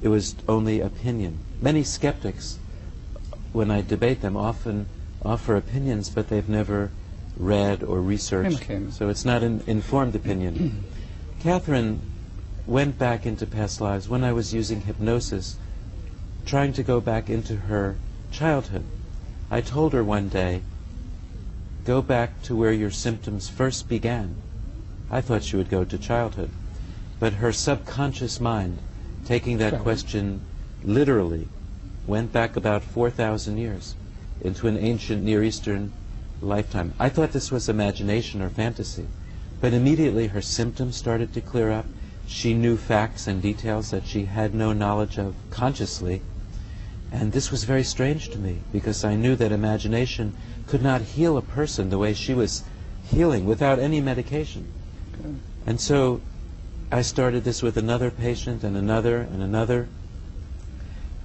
it was only opinion. Many skeptics, when I debate them, often offer opinions, but they've never read or researched, so it's not an informed opinion. Catherine went back into past lives when I was using hypnosis, trying to go back into her childhood. I told her one day, go back to where your symptoms first began. I thought she would go to childhood, but her subconscious mind, taking that question literally, went back about 4,000 years into an ancient Near Eastern lifetime. I thought this was imagination or fantasy, but immediately her symptoms started to clear up. She knew facts and details that she had no knowledge of consciously, and this was very strange to me, because I knew that imagination could not heal a person the way she was healing without any medication. And so I started this with another patient and another and another,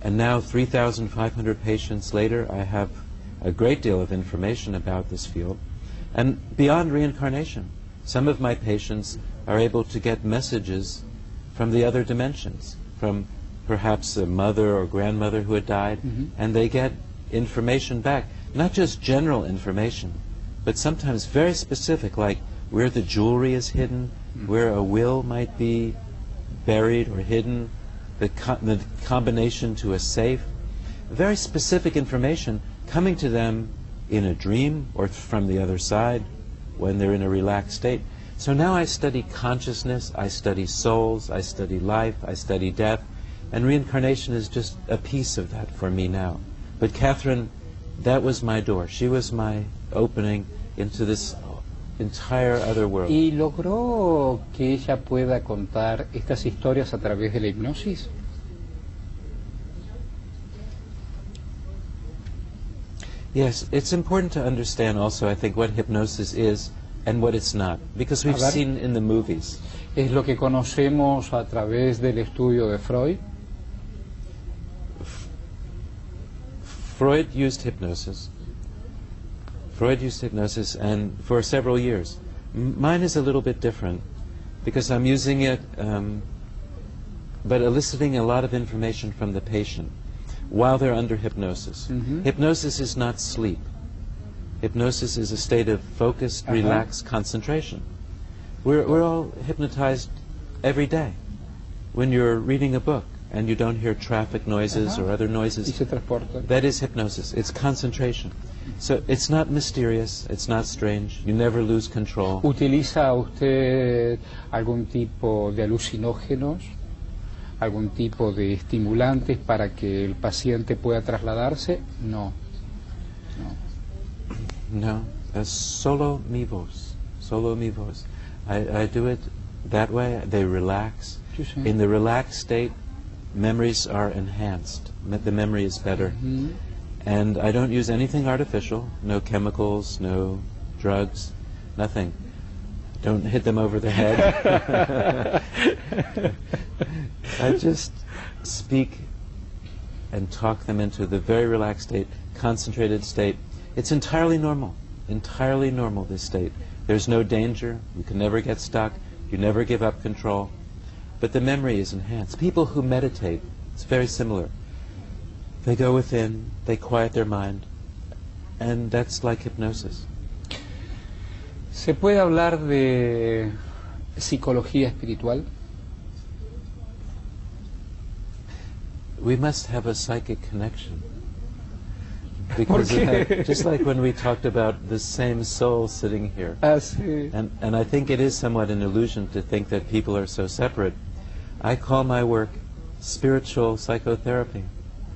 and now 3,500 patients later I have a great deal of information about this field. And beyond reincarnation, some of my patients are able to get messages from the other dimensions, from perhaps a mother or grandmother who had died, and they get information back, not just general information, but sometimes very specific, like where the jewelry is hidden, where a will might be buried or hidden, the combination to a safe, very specific information coming to them in a dream or from the other side when they're in a relaxed state. So now I study consciousness, I study souls, I study life, I study death, and reincarnation is just a piece of that for me now. But Catherine, that was my door. She was my opening into this entire other world. ¿Y logró que ella pueda contar estas historias a través de la hipnosis? Yes, it's important to understand also, I think, what hypnosis is and what it's not, because we've seen in the movies. Es lo que conocemos a través del estudio de Freud. Freud used hypnosis. Freud used hypnosis, and for several years. Mine is a little bit different, because I'm using it, but eliciting a lot of information from the patient while they're under hypnosis. Hypnosis is not sleep. Hypnosis is a state of focused, relaxed concentration. We're all hypnotized every day. When you're reading a book and you don't hear traffic noises or other noises, that is hypnosis. It's concentration. So it's not mysterious, it's not strange, you never lose control. ¿Utiliza usted algún tipo de alucinógenos, algún tipo de estimulantes para que el paciente pueda trasladarse? No. No, solo mi voz, solo mi voz. I do it that way. They relax. In the relaxed state, memories are enhanced. The memory is better. And I don't use anything artificial, no chemicals, no drugs, nothing. Don't hit them over the head. I just speak and talk them into the very relaxed state, concentrated state. It's entirely normal, this state. There's no danger, you can never get stuck, you never give up control. But the memory is enhanced. People who meditate, it's very similar. They go within, they quiet their mind, and that's like hypnosis. ¿Se puede hablar de psicología espiritual? We must have a psychic connection. Because just like when we talked about the same soul sitting here. And I think it is somewhat an illusion to think that people are so separate. I call my work spiritual psychotherapy,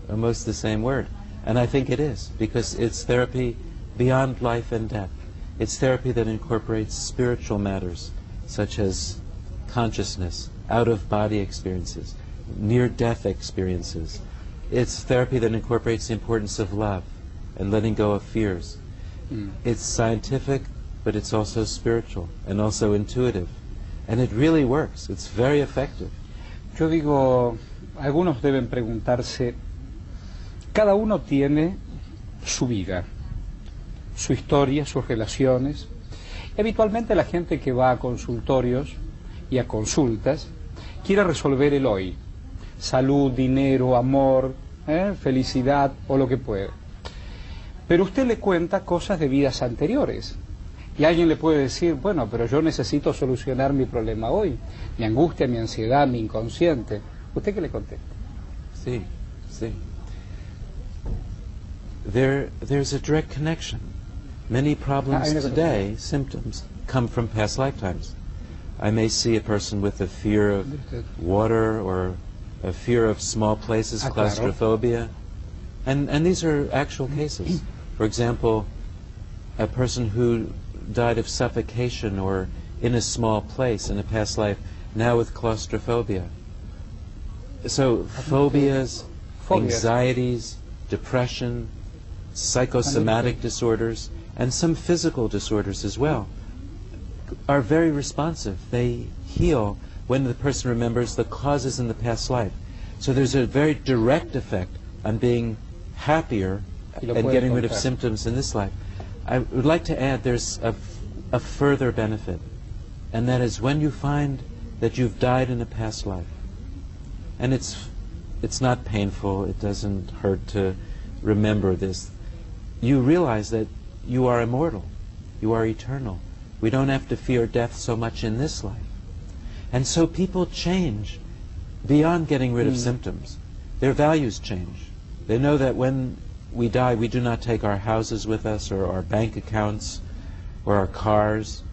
almost the same word. And I think it is, because it's therapy beyond life and death. It's therapy that incorporates spiritual matters, such as consciousness, out-of-body experiences, near-death experiences. It's therapy that incorporates the importance of love and letting go of fears. It's scientific, but it's also spiritual and also intuitive. And it really works. It's very effective. Yo digo, algunos deben preguntarse, cada uno tiene su vida, su historia, sus relaciones. Habitualmente la gente que va a consultorios y a consultas quiere resolver el hoy. salud, dinero, amor, felicidad o lo que puede. Pero usted le cuenta cosas de vidas anteriores. Y alguien le puede decir, bueno, pero yo necesito solucionar mi problema hoy, mi angustia, mi ansiedad, mi inconsciente. ¿Usted qué le contesta? Sí, sí. There's a direct connection. Many problems today, symptoms, come from past lifetimes. I may see a person with a fear of water or a fear of small places, claustrophobia. And these are actual cases. For example, a person who died of suffocation or in a small place in a past life, now with claustrophobia. So phobias, anxieties, depression, psychosomatic disorders, and some physical disorders as well, are very responsive. They heal when the person remembers the causes in the past life. So there's a very direct effect on being happier and getting rid of symptoms in this life. I would like to add there's a further benefit, and that is when you find that you've died in a past life, and it's not painful, it doesn't hurt to remember this, you realize that you are immortal, you are eternal. We don't have to fear death so much in this life. And so people change beyond getting rid of symptoms. Their values change. They know that when we die, we do not take our houses with us or our bank accounts or our cars.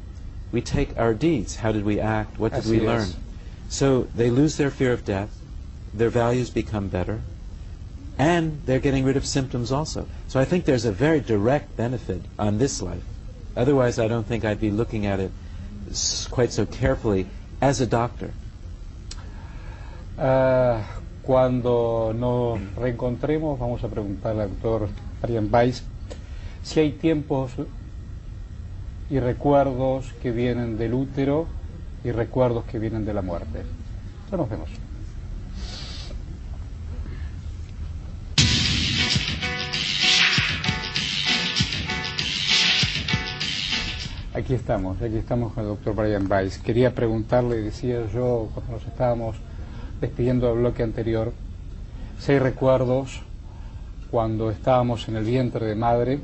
We take our deeds. How did we act? What did we learn? So they lose their fear of death. Their values become better. And they're getting rid of symptoms also. So I think there's a very direct benefit on this life. Otherwise, I don't think I'd be looking at it quite so carefully as a doctor. Cuando nos reencontremos vamos a preguntarle al doctor Bráϊan Vάϊs si hay tiempos y recuerdos que vienen del útero y recuerdos que vienen de la muerte. Ya nos vemos. Aquí estamos con el doctor Bráϊan Vάϊs. Quería preguntarle, decía yo cuando nos estábamos despidiendo del bloque anterior, si hay recuerdos cuando estábamos en el vientre de madre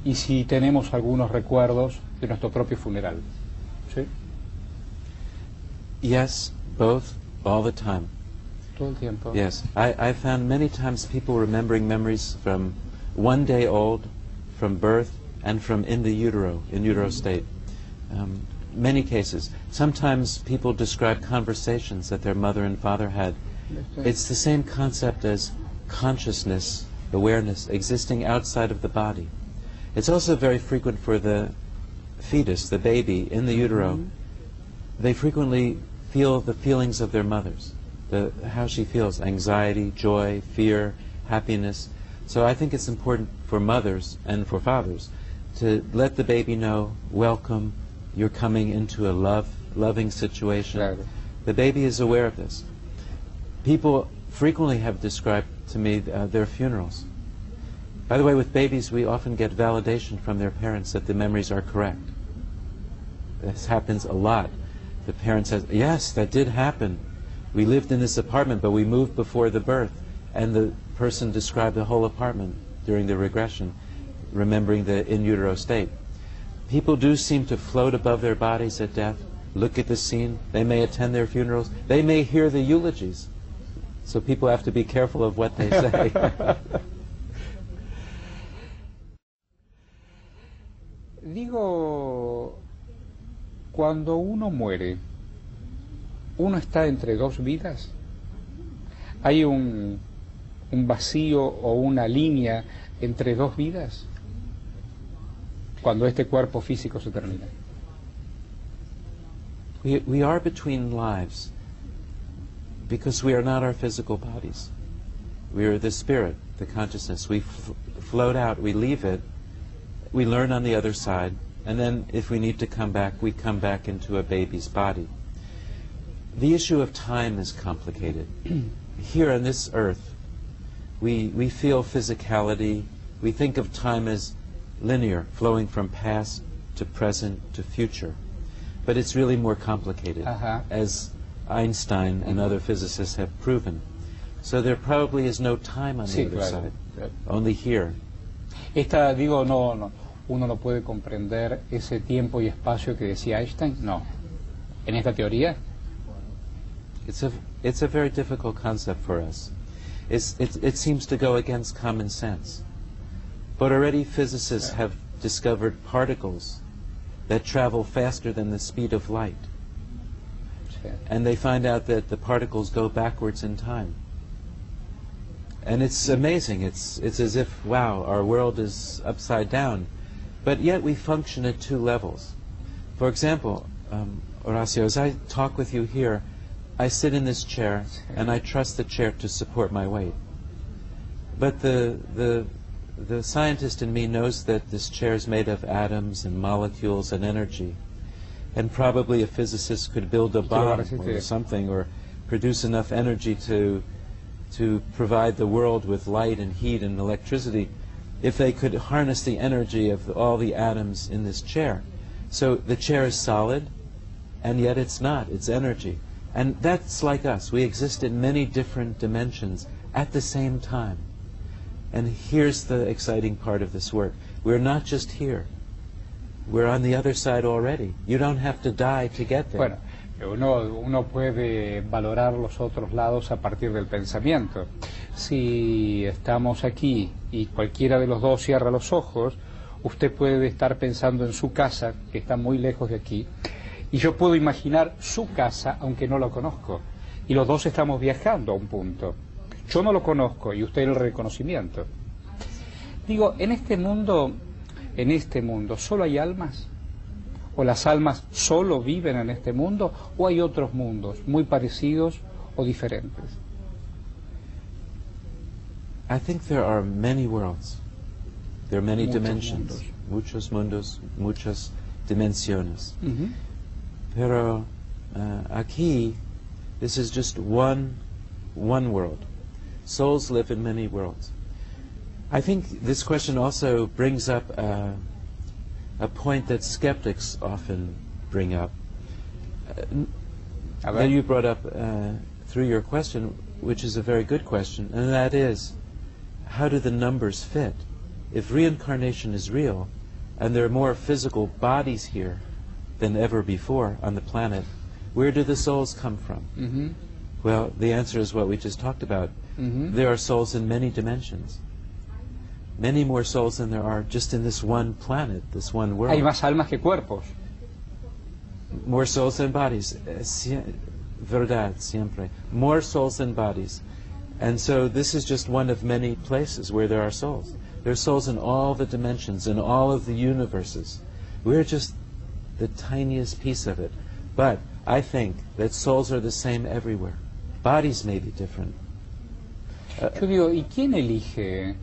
y si tenemos algunos recuerdos de nuestro propio funeral. ¿Sí? Yes, both, all the time. Todo el tiempo. Yes, I found many times people remembering memories from 1 day old, from birth, and from in utero state. Many cases. Sometimes people describe conversations that their mother and father had. It's the same concept as consciousness, awareness, existing outside of the body. It's also very frequent for the fetus, the baby in the utero. They frequently feel the feelings of their mothers, how she feels, anxiety, joy, fear, happiness. So I think it's important for mothers and for fathers to let the baby know, welcome, you're coming into a loving situation. Claro. The baby is aware of this. People frequently have described to me their funerals. By the way, with babies, we often get validation from their parents that the memories are correct. This happens a lot. The parent says, yes, that did happen. We lived in this apartment, but we moved before the birth. And the person described the whole apartment during the regression, remembering the in utero state. People do seem to float above their bodies at death, look at the scene. They may attend their funerals. They may hear the eulogies. So people have to be careful of what they say. Digo, cuando uno muere, ¿uno está entre dos vidas? ¿Hay un vacío o una línea entre dos vidas cuando este cuerpo físico se termina? We are between lives because we are not our physical bodies. We are the spirit, the consciousness. We float out, we leave it, we learn on the other side, and then if we need to come back, we come back into a baby's body. The issue of time is complicated. Here on this earth, we feel physicality. We think of time as linear, flowing from past to present to future. But it's really more complicated. As Einstein and other physicists have proven. So there probably is no time on the other side, only here. Uno no puede comprender ese tiempo y espacio que decía Einstein, no. En esta teoría. It's a very difficult concept for us. It seems to go against common sense. But already physicists have discovered particles that travel faster than the speed of light. And they find out that the particles go backwards in time. And it's amazing. It's as if, wow, our world is upside down. But yet we function at two levels. For example, Horacio, as I talk with you here, I sit in this chair and I trust the chair to support my weight. But the scientist in me knows that this chair is made of atoms and molecules and energy. And probably a physicist could build a bomb or something, or produce enough energy to provide the world with light and heat and electricity if they could harness the energy of all the atoms in this chair. So the chair is solid, and yet it's not. It's energy. And that's like us. We exist in many different dimensions at the same time. And here's the exciting part of this work. We're not just here. We're on the other side already. You don't have to die to get there. Bueno, uno puede valorar los otros lados a partir del pensamiento. Si estamos aquí y cualquiera de los dos cierra los ojos, usted puede estar pensando en su casa, que está muy lejos de aquí, y yo puedo imaginar su casa, aunque no lo conozco. Y los dos estamos viajando a un punto. Yo no lo conozco y usted el reconocimiento. Digo, en este mundo, ¿solo hay almas? ¿O las almas solo viven en este mundo? ¿O hay otros mundos muy parecidos o diferentes? I think there are many worlds. There are many dimensions. Muchos mundos, muchas dimensiones. Pero aquí, this is just one world. Souls live in many worlds. I think this question also brings up a point that skeptics often bring up. That you brought up through your question, which is a very good question, and that is, how do the numbers fit? If reincarnation is real, and there are more physical bodies here than ever before on the planet, where do the souls come from? Well, the answer is what we just talked about. There are souls in many dimensions. Many more souls than there are just in this one planet, this one world. Hay más almas que cuerpos. More souls than bodies. Verdad, siempre. More souls than bodies. And so this is just one of many places where there are souls. There are souls in all the dimensions, in all of the universes. We're just the tiniest piece of it. But I think that souls are the same everywhere. Bodies may be different. Yo digo, ¿y quién elige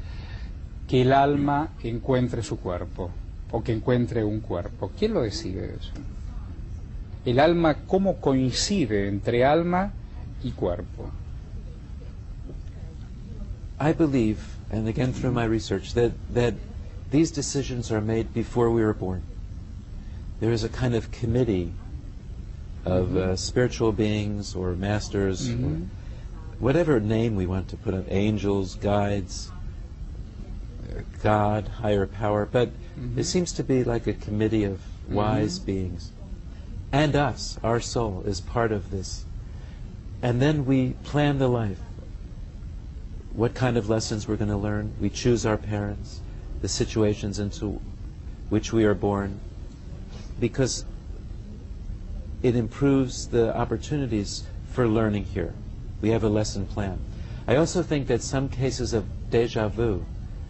que el alma encuentre su cuerpo? O que encuentre un cuerpo. ¿Quién lo decide eso? El alma, ¿cómo coincide entre alma y cuerpo? I believe, and again through my research, that these decisions are made before we were born. There is a kind of committee of spiritual beings or masters, or whatever name we want to put on, angels, guides, God, higher power, but it seems to be like a committee of wise beings. And us, our soul, is part of this. And then we plan the life. What kind of lessons we're going to learn. We choose our parents, the situations into which we are born, because it improves the opportunities for learning here. We have a lesson plan. I also think that some cases of déjà vu,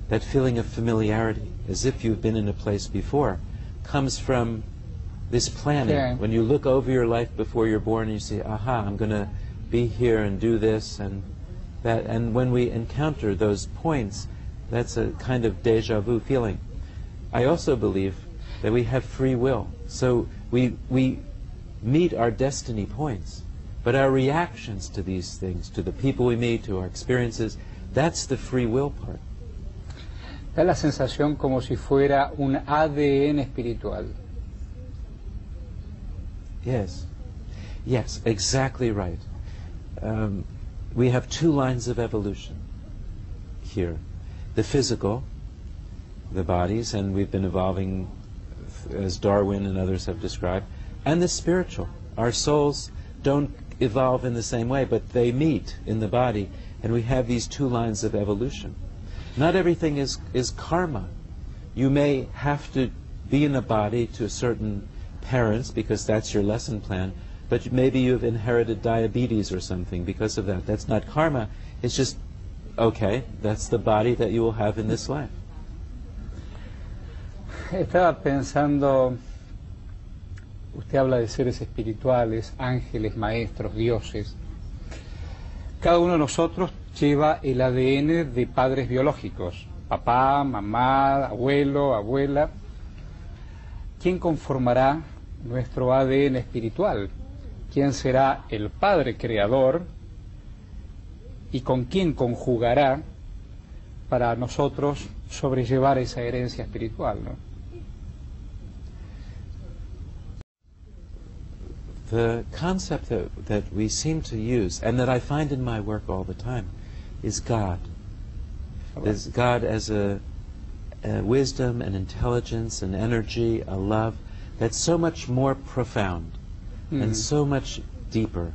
that feeling of familiarity, as if you've been in a place before, comes from this planning. Yeah. When you look over your life before you're born and you say, aha, I'm going to be here and do this and that. And when we encounter those points, that's a kind of déjà vu feeling. I also believe that we have free will. So we meet our destiny points. But our reactions to these things, to the people we meet, to our experiences, that's the free will part. Da la sensación como si fuera un ADN espiritual. Yes. Yes, exactly right. We have two lines of evolution here. The physical, the bodies, and we've been evolving as Darwin and others have described, and the spiritual. Our souls don't evolve in the same way, but they meet in the body, and we have these two lines of evolution. Not everything is karma. You may have to be in a body to certain parents because that's your lesson plan, but maybe you've inherited diabetes or something because of that. That's not karma. It's just, okay, that's the body that you will have in this life. Estaba pensando, usted habla de seres espirituales, ángeles, maestros, dioses. Cada uno de nosotros lleva el ADN de padres biológicos, papá, mamá, abuelo, abuela. ¿Quién conformará nuestro ADN espiritual? ¿Quién será el Padre Creador? ¿Y con quién conjugará para nosotros sobrellevar esa herencia espiritual, ¿no? The concept that we seem to use, and that I find in my work all the time, is God. Is God as a wisdom, an intelligence, an energy, a love that's so much more profound and so much deeper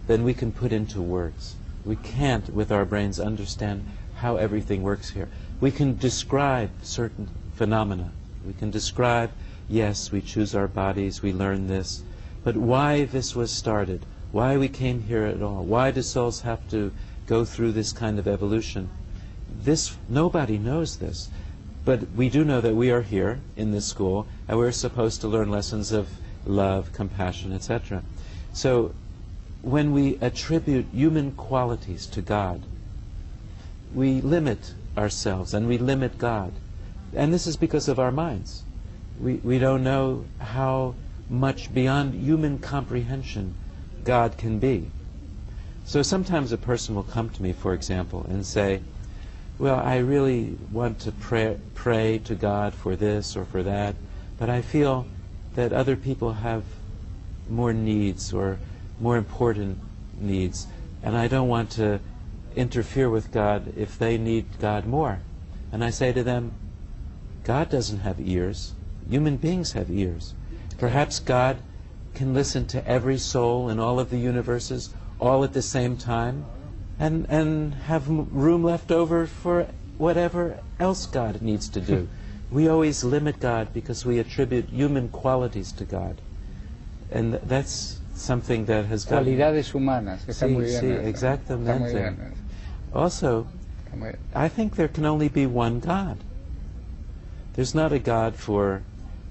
than we can put into words. We can't, with our brains, understand how everything works here. We can describe certain phenomena. We can describe, yes, we choose our bodies, we learn this, but why this was started, why we came here at all, why do souls have to go through this kind of evolution, this, nobody knows this. But we do know that we are here in this school, and we're supposed to learn lessons of love, compassion, etc. So when we attribute human qualities to God, we limit ourselves and we limit God. And this is because of our minds. We don't know how much beyond human comprehension God can be. So sometimes a person will come to me, for example, and say, well, I really want to pray to God for this or for that, but I feel that other people have more needs or more important needs, and I don't want to interfere with God if they need God more. And I say to them, God doesn't have ears. Human beings have ears. Perhaps God can listen to every soul in all of the universes all at the same time, and have room left over for whatever else God needs to do. We always limit God because we attribute human qualities to God. And that's something that has got... Cualidades humanas. Está muy bien. Sí, exactamente. Está muy bien. Also, I think there can only be one God. There's not a God for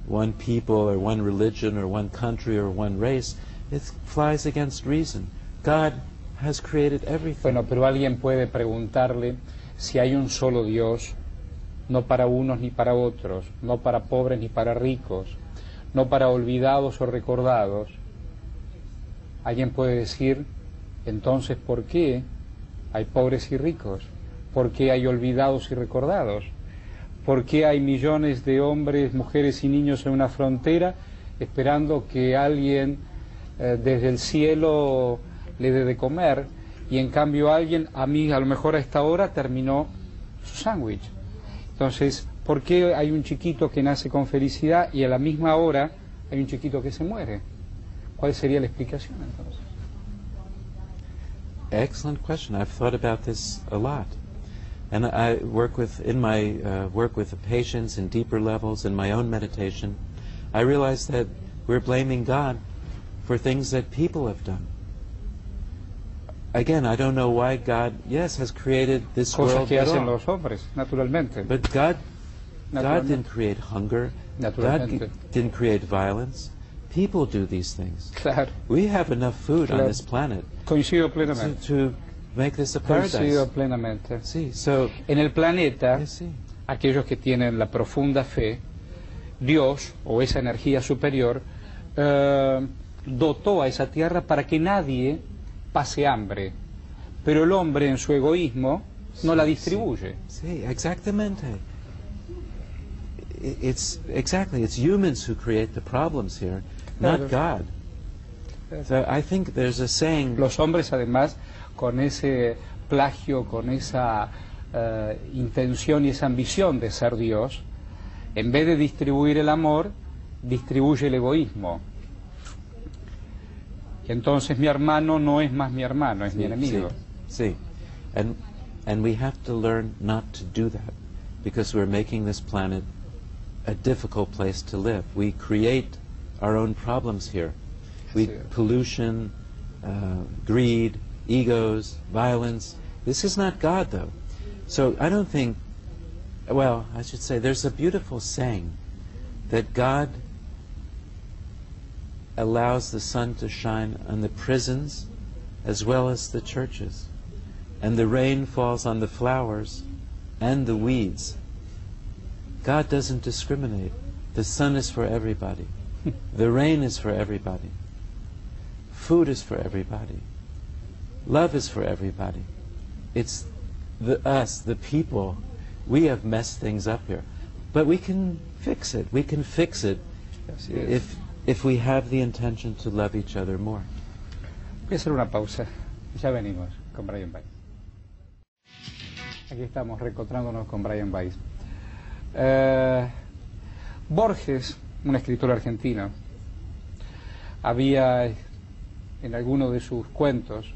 one people or one religion or one country or one race. It flies against reason. God has created everything. Bueno, pero alguien puede preguntarle si hay un solo Dios, no para unos ni para otros, no para pobres ni para ricos, no para olvidados o recordados. Alguien puede decir, entonces, ¿por qué hay pobres y ricos? ¿Por qué hay olvidados y recordados? ¿Por qué hay millones de hombres, mujeres y niños en una frontera esperando que alguien desde el cielo le dé de comer, y en cambio alguien, a mí a lo mejor a esta hora terminó su sándwich? Entonces, ¿por qué hay un chiquito que nace con felicidad y a la misma hora hay un chiquito que se muere? ¿Cuál sería la explicación entonces? Excellent question. I've thought about this a lot. And I work with, in my work with the patients in deeper levels, in my own meditation, I realize that we're blaming God for things that people have done. Again, I don't know why God, yes, has created this world que at hacen all. los hombres, naturalmente. But God didn't create hunger. God didn't create violence. People do these things. Claro. We have enough food on this planet Coincido plenamente. to make this a paradise. Coincido plenamente. Sí, so, En el planeta, sí. aquellos que tienen la profunda fe, Dios, o esa energía superior, dotó a esa tierra para que nadie pase hambre. Pero el hombre, en su egoísmo, no la distribuye. Sí, exactamente. It's humans who create the problems here, not God. So I think there's a saying. Los hombres, además, con ese plagio, con esa intención y esa ambición de ser Dios, en vez de distribuir el amor, distribuye el egoísmo. Y entonces mi hermano no es más mi hermano, es mi enemigo. Sí. And we have to learn not to do that, because we're making this planet a difficult place to live. We create our own problems here. Pollution, greed, egos, violence. This is not God, though. So I don't think, well, I should say, there's a beautiful saying that God allows the sun to shine on the prisons as well as the churches. And the rain falls on the flowers and the weeds. God doesn't discriminate. The sun is for everybody. The rain is for everybody. Food is for everybody. Love is for everybody. It's us, the people. We have messed things up here. But we can fix it. We can fix it if we have the intention to love each other more. Voy a hacer una pausa. Ya venimos con Bráyan Vάϊς. Aquí estamos reencontrándonos con Bráyan Váϊs. Borges, un escritor argentino, había en alguno de sus cuentos,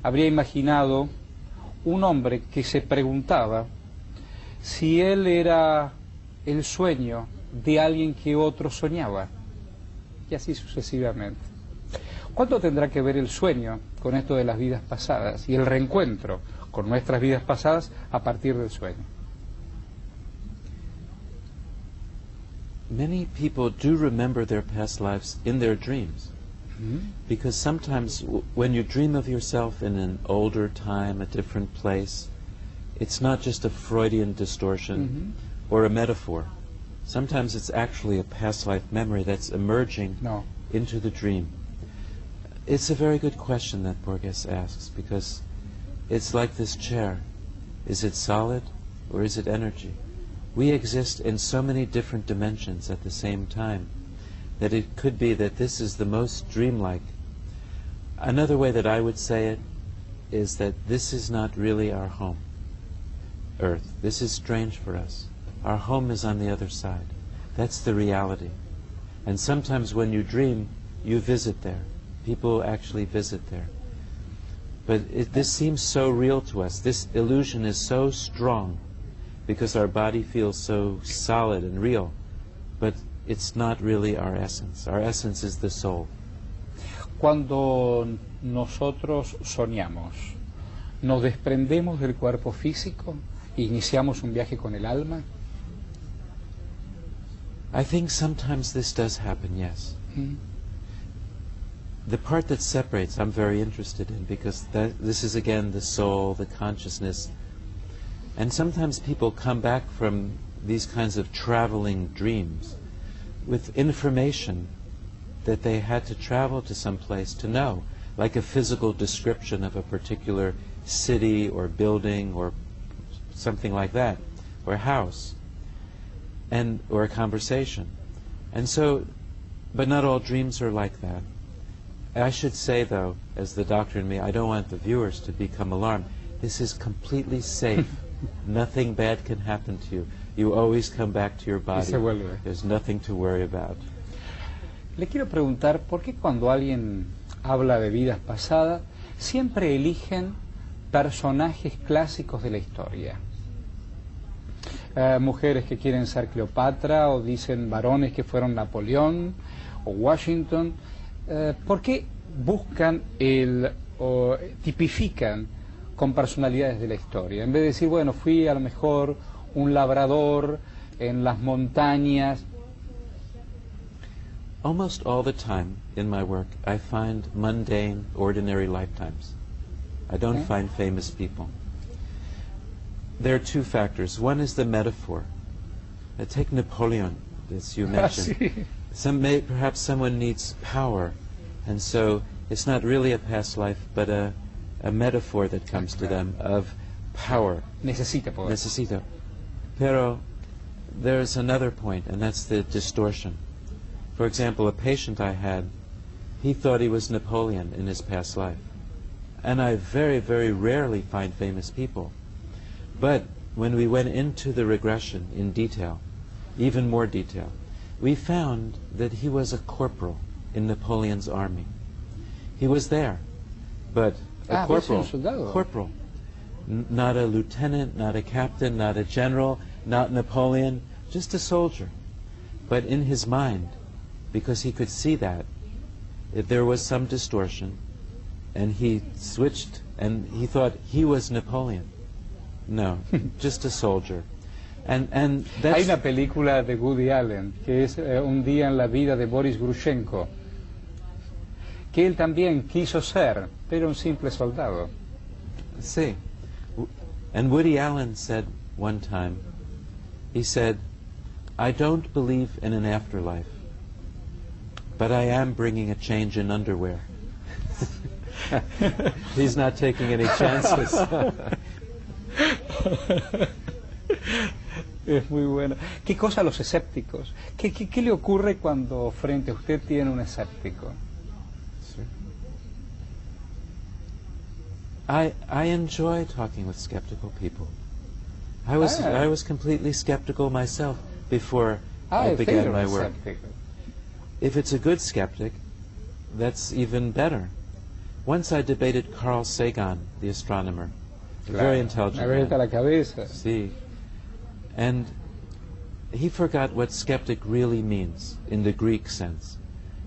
habría imaginado un hombre que se preguntaba si él era el sueño de alguien que otro soñaba, y así sucesivamente. ¿Cuánto tendrá que ver el sueño con esto de las vidas pasadas y el reencuentro con nuestras vidas pasadas a partir del sueño? Many people do remember their past lives in their dreams. Because sometimes when you dream of yourself in an older time, a different place, it's not just a Freudian distortion or a metaphor. Sometimes it's actually a past life memory that's emerging into the dream. It's a very good question that Borges asks, because it's like this chair. Is it solid or is it energy? We exist in so many different dimensions at the same time that it could be that this is the most dreamlike. Another way that I would say it is that this is not really our home, Earth. This is strange for us. Our home is on the other side. That's the reality. And sometimes when you dream, you visit there. People actually visit there. But this seems so real to us. This illusion is so strong because our body feels so solid and real. But it's not really our essence. Our essence is the soul. Cuando nosotros soñamos, ¿nos desprendemos del cuerpo físico e iniciamos un viaje con el alma? I think sometimes this does happen, yes. The part that separates I'm very interested in, because this is again the soul, the consciousness. And sometimes people come back from these kinds of traveling dreams with information that they had to travel to some place to know, like a physical description of a particular city or building or something like that, or a house, or a conversation. And so, but not all dreams are like that. I should say, though, as the doctor in me, I don't want the viewers to become alarmed. This is completely safe. Nothing bad can happen to you. You always come back to your body. There's nothing to worry about. Le quiero preguntar, ¿por qué cuando alguien habla de vidas pasadas, siempre eligen personajes clásicos de la historia? Mujeres que quieren ser Cleopatra, o dicen varones que fueron Napoleón o Washington. ¿Por qué buscan o tipifican con personalidades de la historia? En vez de decir, bueno, fui a lo mejor un labrador en las montañas. Almost all the time in my work, I find mundane, ordinary lifetimes. I don't find famous people. There are two factors. One is the metaphor. Take Napoleon, as you mentioned. Perhaps someone needs power, and so it's not really a past life, but a metaphor that comes to them of power. Necesita poder. Necesito. Pero there's another point, and that's the distortion. For example, a patient I had, he thought he was Napoleon in his past life. And I very, very rarely find famous people. But when we went into the regression in detail, even more detail, we found that he was a corporal in Napoleon's army. He was there, but a corporal, not a lieutenant, not a captain, not a general, not Napoleon, just a soldier. But in his mind, because he could see that, if there was some distortion, and he switched, and he thought he was Napoleon. No, just a soldier. And that's... Hay una película de Woody Allen, que es Un día en la vida de Boris Grushenko, que él también quiso ser, pero un simple soldado. Sí. And Woody Allen said one time, he said, I don't believe in an afterlife, but I am bringing a change in underwear. He's not taking any chances. Es muy bueno. ¿Qué cosa los escépticos? ¿Qué le ocurre cuando frente a usted tiene un escéptico? I enjoy talking with skeptical people. I was completely skeptical myself before I began my work. If it's a good skeptic, that's even better. Once I debated Carl Sagan, the astronomer, a very intelligent man. La cabeza. Sí. And he forgot what skeptic really means in the Greek sense.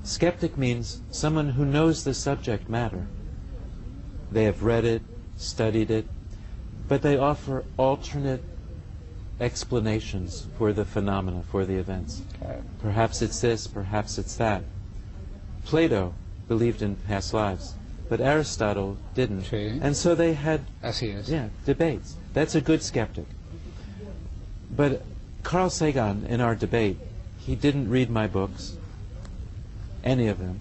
Skeptic means someone who knows the subject matter. They have read it, studied it, but they offer alternate explanations for the phenomena, for the events. Okay. Perhaps it's this, perhaps it's that. Plato believed in past lives, but Aristotle didn't. Sí. And so they had debates. That's a good skeptic. But Carl Sagan, in our debate, he didn't read my books, any of them.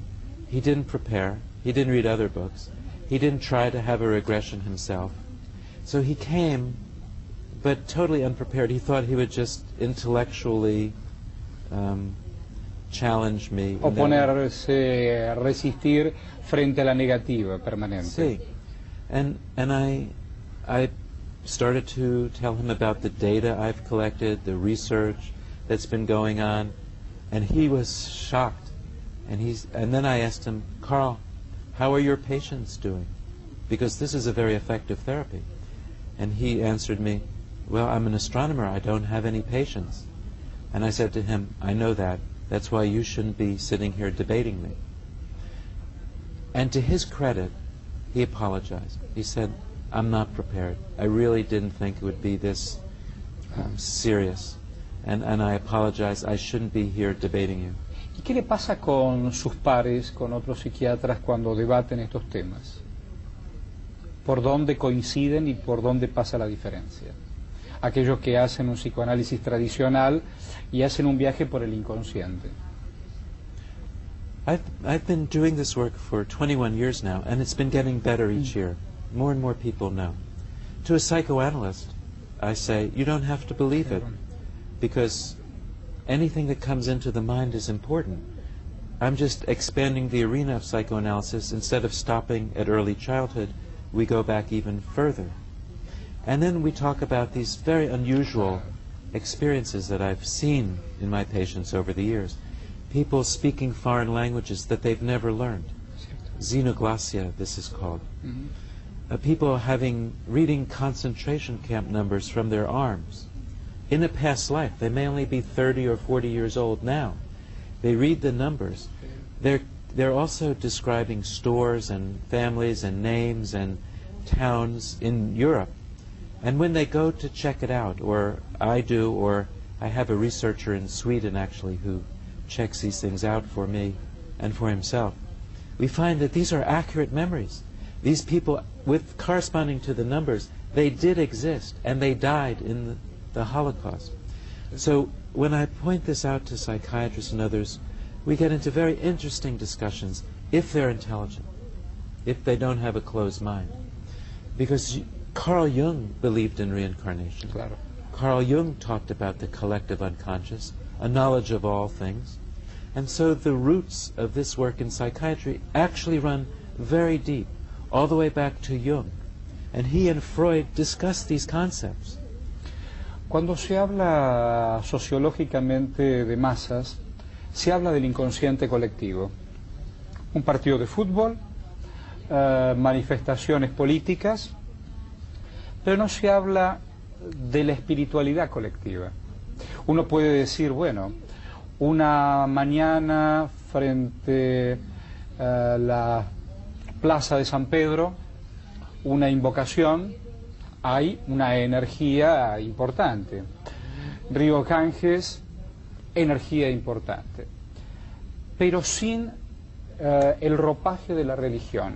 He didn't prepare. He didn't read other books. He didn't try to have a regression himself. So he came, but totally unprepared. He thought he would just intellectually challenge me. Oponerse, resistir frente a la negativa permanente. Sí. And I started to tell him about the data I've collected, the research that's been going on, and he was shocked. And then I asked him, Carl, how are your patients doing? Because this is a very effective therapy. And he answered me, well, I'm an astronomer, I don't have any patients. And I said to him, I know that. That's why you shouldn't be sitting here debating me. And to his credit, he apologized. He said, I'm not prepared. I really didn't think it would be this serious. And I apologize. I shouldn't be here debating you. ¿Y qué le pasa con sus pares, con otros psiquiatras cuando debaten estos temas? ¿Por dónde coinciden y por dónde pasa la diferencia? Aquellos que hacen un psicoanálisis tradicional y hacen un viaje por el inconsciente. I've been doing this work for 21 years now, and it's been getting better each year. More and more people know. To a psychoanalyst, I say, you don't have to believe it, because anything that comes into the mind is important. I'm just expanding the arena of psychoanalysis. Instead of stopping at early childhood, we go back even further. And then we talk about these very unusual experiences that I've seen in my patients over the years. People speaking foreign languages that they've never learned. Xenoglossia, this is called. People reading concentration camp numbers from their arms. In a past life, they may only be 30 or 40 years old now. They read the numbers. They're also describing stores and families and names and towns in Europe. And when they go to check it out, or I do, or I have a researcher in Sweden actually who checks these things out for me and for himself, we find that these are accurate memories. These people, with corresponding to the numbers, they did exist and they died in the Holocaust. So when I point this out to psychiatrists and others, we get into very interesting discussions if they're intelligent, if they don't have a closed mind. Because Carl Jung believed in reincarnation. Claro. Carl Jung talked about the collective unconscious, a knowledge of all things. And so the roots of this work in psychiatry actually run very deep, all the way back to Jung. And he and Freud discussed these concepts. Cuando se habla sociológicamente de masas, se habla del inconsciente colectivo. Un partido de fútbol, manifestaciones políticas, pero no se habla de la espiritualidad colectiva. Uno puede decir, bueno, una mañana frente a la plaza de San Pedro, una invocación, hay una energía importante. Río Ganges, energía importante. Pero sin el ropaje de la religión,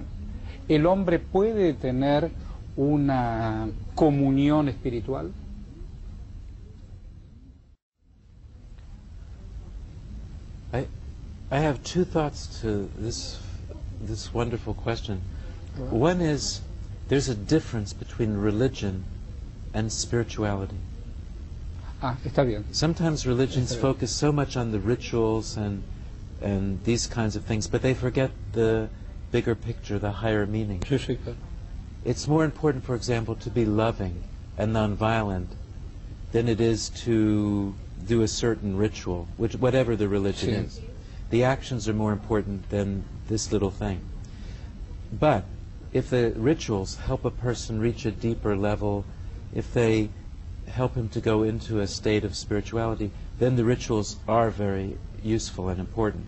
¿el hombre puede tener una comunión espiritual? I have two thoughts to this wonderful question. One is, there's a difference between religion and spirituality. Está bien. Sometimes religions focus so much on the rituals and these kinds of things, but they forget the bigger picture, the higher meaning. Sí, sí, claro. It's more important, for example, to be loving and nonviolent than it is to do a certain ritual, whatever the religion is. The actions are more important than this little thing. But if the rituals help a person reach a deeper level, if they help him to go into a state of spirituality, then the rituals are very useful and important.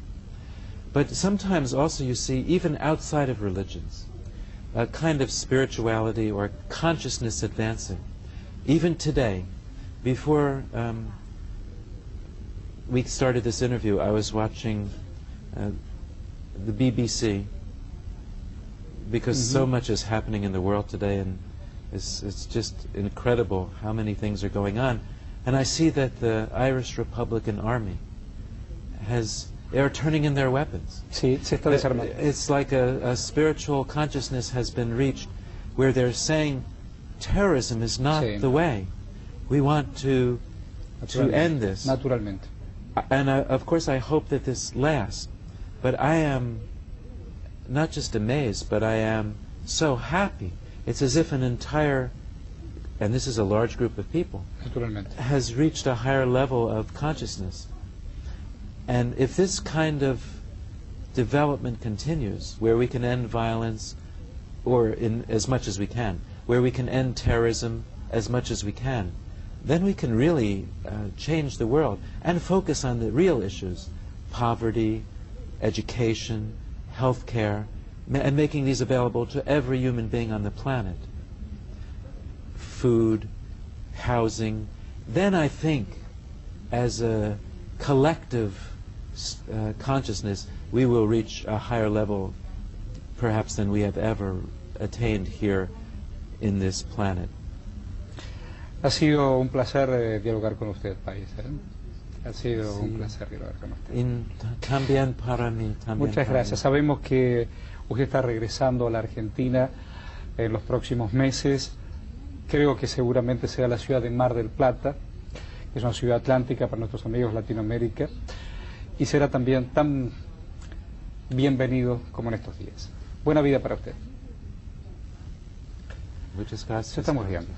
But sometimes also you see, even outside of religions, a kind of spirituality or consciousness advancing. Even today, before we started this interview, I was watching the BBC, because so much is happening in the world today, and it's just incredible how many things are going on. And I see that the Irish Republican Army they are turning in their weapons. Sí, se está desarmando. It's like a spiritual consciousness has been reached where they're saying terrorism is not the way. We want to end this. Naturalmente. And of course I hope that this lasts. But I am not just amazed, but I am so happy. It's as if an entire, and this is a large group of people, has reached a higher level of consciousness. And if this kind of development continues, where we can end violence, or in as much as we can, where we can end terrorism as much as we can, then we can really change the world and focus on the real issues: poverty, education, healthcare, and making these available to every human being on the planet. Food, housing. Then I think, as a collective consciousness, we will reach a higher level, perhaps, than we have ever attained here in this planet. Ha sido un placer dialogar con usted, Vάϊs. Ha sido un placer dialogar con usted. También para mí. Muchas gracias. Sabemos que usted está regresando a la Argentina en los próximos meses. Creo que seguramente sea la ciudad de Mar del Plata, que es una ciudad atlántica para nuestros amigos de Latinoamérica, y será también tan bienvenido como en estos días. Buena vida para usted. Muchas gracias. Se estamos viendo.